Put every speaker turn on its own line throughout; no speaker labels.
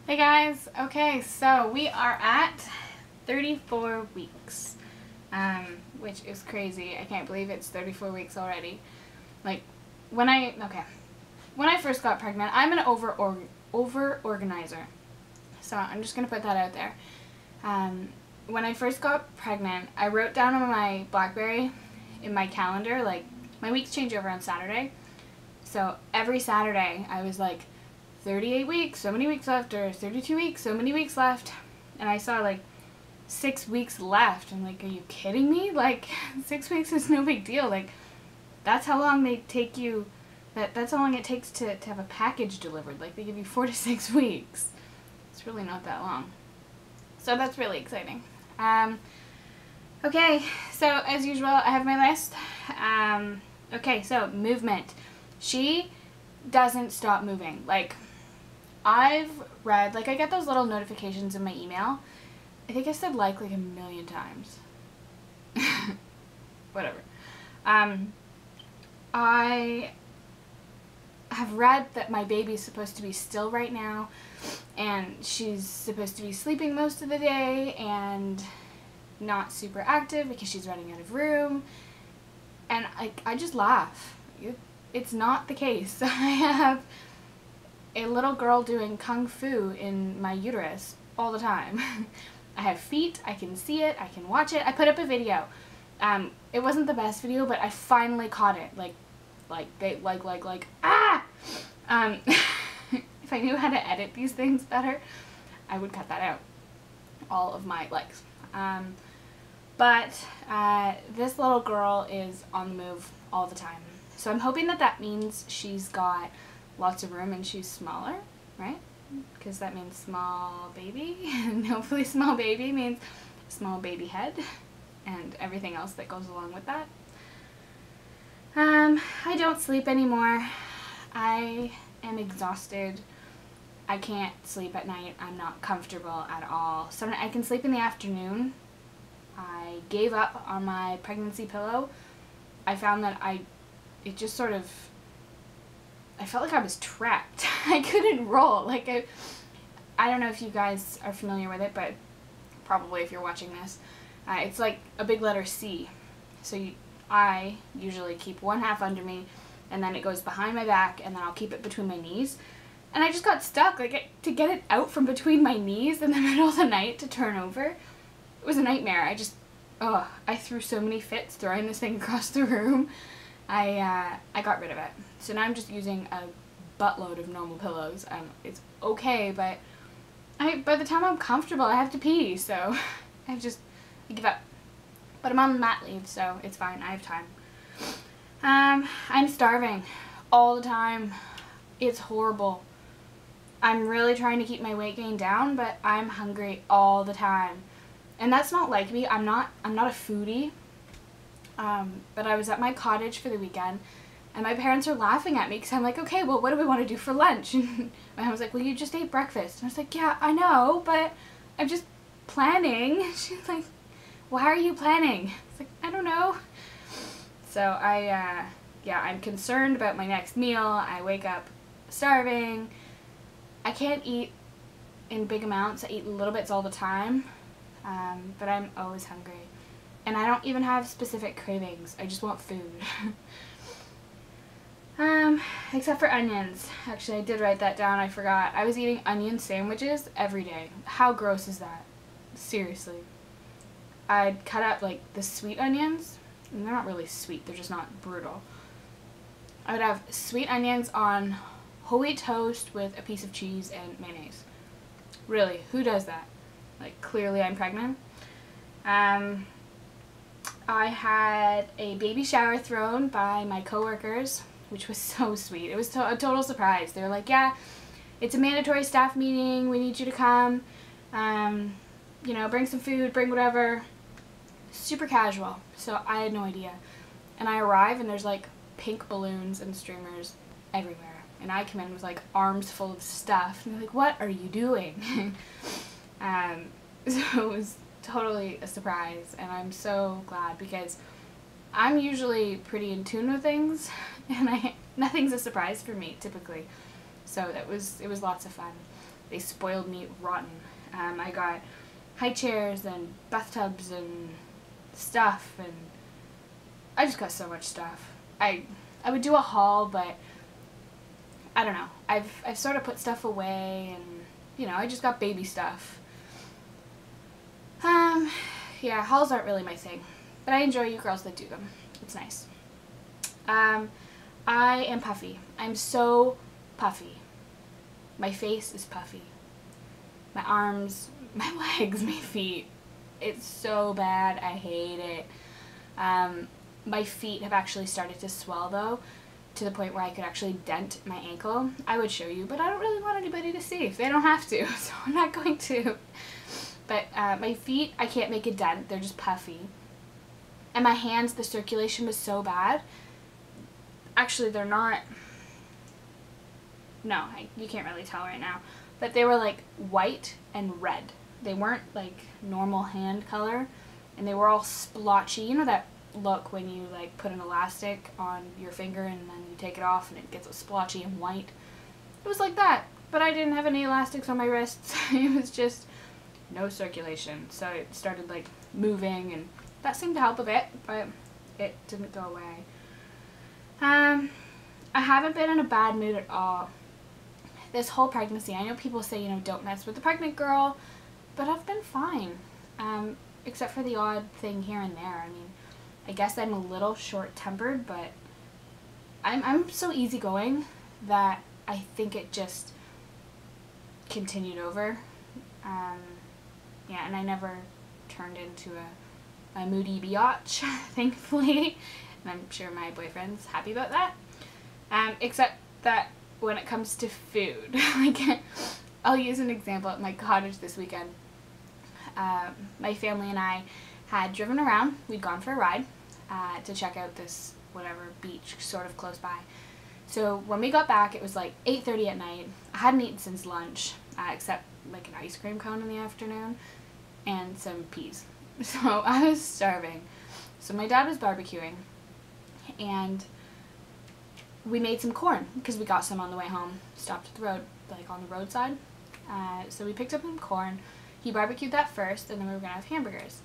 Hey guys, okay, so we are at 34 weeks, which is crazy. I can't believe it's 34 weeks already. Like, when I first got pregnant, I'm an over organizer, so I'm just gonna put that out there. When I first got pregnant, I wrote down on my BlackBerry in my calendar, like, my weeks change over on Saturday, so every Saturday I was like, 38 weeks, so many weeks left, or 32 weeks, so many weeks left, and I saw like 6 weeks left. I'm like, are you kidding me? Like, 6 weeks is no big deal. Like, that's how long they take you, that's how long it takes to have a package delivered. Like, they give you 4 to 6 weeks. It's really not that long. So that's really exciting. Okay, so as usual, I have my list. Okay, so movement. She doesn't stop moving. Like, I've read, like, I get those little notifications in my email. I think I said like a million times. Whatever. I have read that my baby's supposed to be still right now, and she's supposed to be sleeping most of the day and not super active because she's running out of room. And I just laugh. It's not the case. I have a little girl doing kung fu in my uterus all the time. I have feet, I can see it, I can watch it. I put up a video. It wasn't the best video, but I finally caught it. Ah! If I knew how to edit these things better, I would cut that out. All of my likes. But this little girl is on the move all the time. So I'm hoping that that means she's got lots of room and she's smaller, right? Because that means small baby, and hopefully small baby means small baby head and everything else that goes along with that. I don't sleep anymore. I am exhausted. I can't sleep at night. I'm not comfortable at all. Sometimes I can sleep in the afternoon. I gave up on my pregnancy pillow. I found that it just sort of, I felt like I was trapped. I couldn't roll. Like, I don't know if you guys are familiar with it, but probably if you're watching this. It's like a big letter C. So I usually keep one half under me, and then it goes behind my back, and then I'll keep it between my knees. And I just got stuck. Like, to get it out from between my knees in the middle of the night to turn over, it was a nightmare. I threw so many fits throwing this thing across the room. I got rid of it. So now I'm just using a buttload of normal pillows. It's okay, but by the time I'm comfortable, I have to pee, so I give up. But I'm on mat leave, so it's fine. I have time. I'm starving all the time. It's horrible. I'm really trying to keep my weight gain down, but I'm hungry all the time. And that's not like me. I'm not a foodie. But I was at my cottage for the weekend, and my parents are laughing at me because I'm like, okay, well, what do we want to do for lunch? And my mom was like, well, you just ate breakfast. And I was like, yeah, I know, but I'm just planning. She's like, why are you planning? It's like, I don't know. So I'm concerned about my next meal. I wake up starving. I can't eat in big amounts. I eat little bits all the time, but I'm always hungry. And I don't even have specific cravings. I just want food. Except for onions. Actually, I did write that down. I forgot. I was eating onion sandwiches every day. How gross is that? Seriously. I'd cut up, like, the sweet onions. And they're not really sweet. They're just not brutal. I would have sweet onions on whole wheat toast with a piece of cheese and mayonnaise. Really, who does that? Like, clearly I'm pregnant. I had a baby shower thrown by my coworkers, which was so sweet. It was a total surprise. They were like, yeah, it's a mandatory staff meeting. We need you to come. You know, bring some food, bring whatever. Super casual. So I had no idea. And I arrive, and there's like pink balloons and streamers everywhere. And I come in with like arms full of stuff. And they're like, what are you doing? So it was totally a surprise, and I'm so glad because I'm usually pretty in tune with things, and nothing's a surprise for me typically. So it was lots of fun. They spoiled me rotten. I got high chairs and bathtubs and stuff, and I just got so much stuff. I would do a haul, but I don't know. I've sort of put stuff away, and you know, I just got baby stuff. Yeah, hauls aren't really my thing, but I enjoy you girls that do them. It's nice. I am puffy. I'm so puffy. My face is puffy. My arms, my legs, my feet. It's so bad. I hate it. My feet have actually started to swell though, to the point where I could actually dent my ankle. I would show you, but I don't really want anybody to see if they don't have to, so I'm not going to. But my feet, I can't make a dent. They're just puffy. And my hands, the circulation was so bad. Actually, they're not. No, you can't really tell right now. But they were like white and red. They weren't like normal hand color. And they were all splotchy. You know that look when you like put an elastic on your finger and then you take it off and it gets splotchy and white? It was like that. But I didn't have any elastics on my wrists. It was just no circulation. So it started like moving, and that seemed to help a bit, but it didn't go away. I haven't been in a bad mood at all. This whole pregnancy, I know people say, you know, don't mess with the pregnant girl, but I've been fine. Except for the odd thing here and there. I mean, I guess I'm a little short-tempered, but I'm so easygoing that I think it just continued over. Yeah, and I never turned into a moody biatch, thankfully. And I'm sure my boyfriend's happy about that. Except that when it comes to food, like, I'll use an example at my cottage this weekend. My family and I had driven around. We'd gone for a ride to check out this whatever beach sort of close by. So when we got back, it was like 8:30 at night. I hadn't eaten since lunch, except like an ice cream cone in the afternoon and some peas. So I was starving. So my dad was barbecuing, and we made some corn because we got some on the way home. Stopped at the road, like on the roadside. So we picked up some corn. He barbecued that first, and then we were gonna have hamburgers.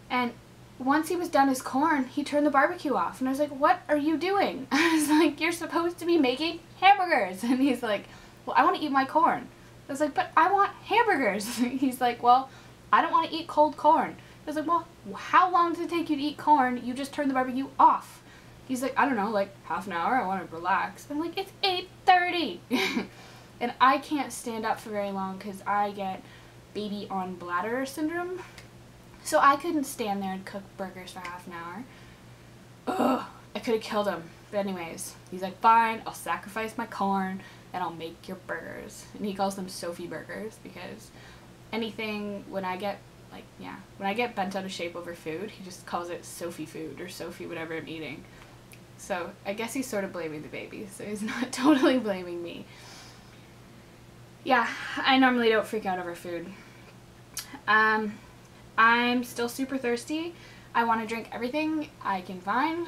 And once he was done his corn, he turned the barbecue off, and I was like, "What are you doing?" I was like, "You're supposed to be making hamburgers." And he's like, "Well, I want to eat my corn." I was like, "But I want hamburgers." He's like, "Well, I don't want to eat cold corn." I was like, "Well, how long does it take you to eat corn? You just turned the barbecue off." He's like, "I don't know, like half an hour. I want to relax." I'm like, "It's 8:30." And I can't stand up for very long because I get baby on bladder syndrome. So I couldn't stand there and cook burgers for half an hour. Ugh, I could have killed him. But anyways, he's like, "Fine, I'll sacrifice my corn and I'll make your burgers." And he calls them Sophie burgers because anything, when I get bent out of shape over food, he just calls it Sophie food or Sophie whatever I'm eating. So I guess he's sort of blaming the baby, so he's not totally blaming me. Yeah, I normally don't freak out over food. I'm still super thirsty. I want to drink everything I can find,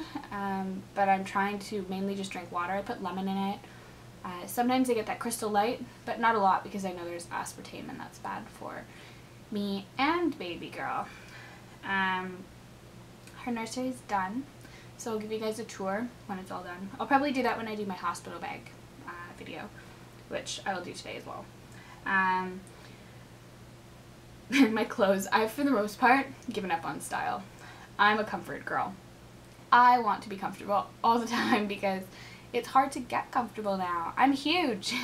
but I'm trying to mainly just drink water. I put lemon in it. Sometimes I get that Crystal Light, but not a lot because I know there's aspartame and that's bad for me and baby girl. Her nursery's done, so I'll give you guys a tour when it's all done. I'll probably do that when I do my hospital bag video, which I will do today as well. My clothes, I've for the most part given up on style. I'm a comfort girl. I want to be comfortable all the time because it's hard to get comfortable now. I'm huge.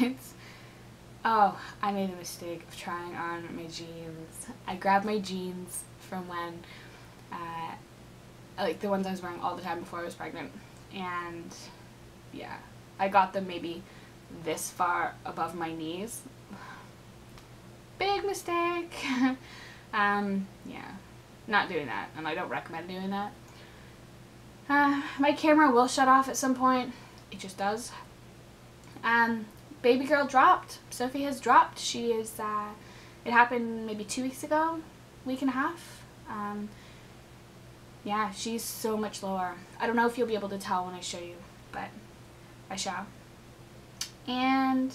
Oh, I made the mistake of trying on my jeans. I grabbed my jeans from when, like the ones I was wearing all the time before I was pregnant, and yeah, I got them maybe this far above my knees. Big mistake. Yeah, not doing that, and I don't recommend doing that. My camera will shut off at some point. It just does. Baby girl dropped. Sophie has dropped. She is, it happened maybe 2 weeks ago, week and a half. Yeah, she's so much lower. I don't know if you'll be able to tell when I show you, but I shall. And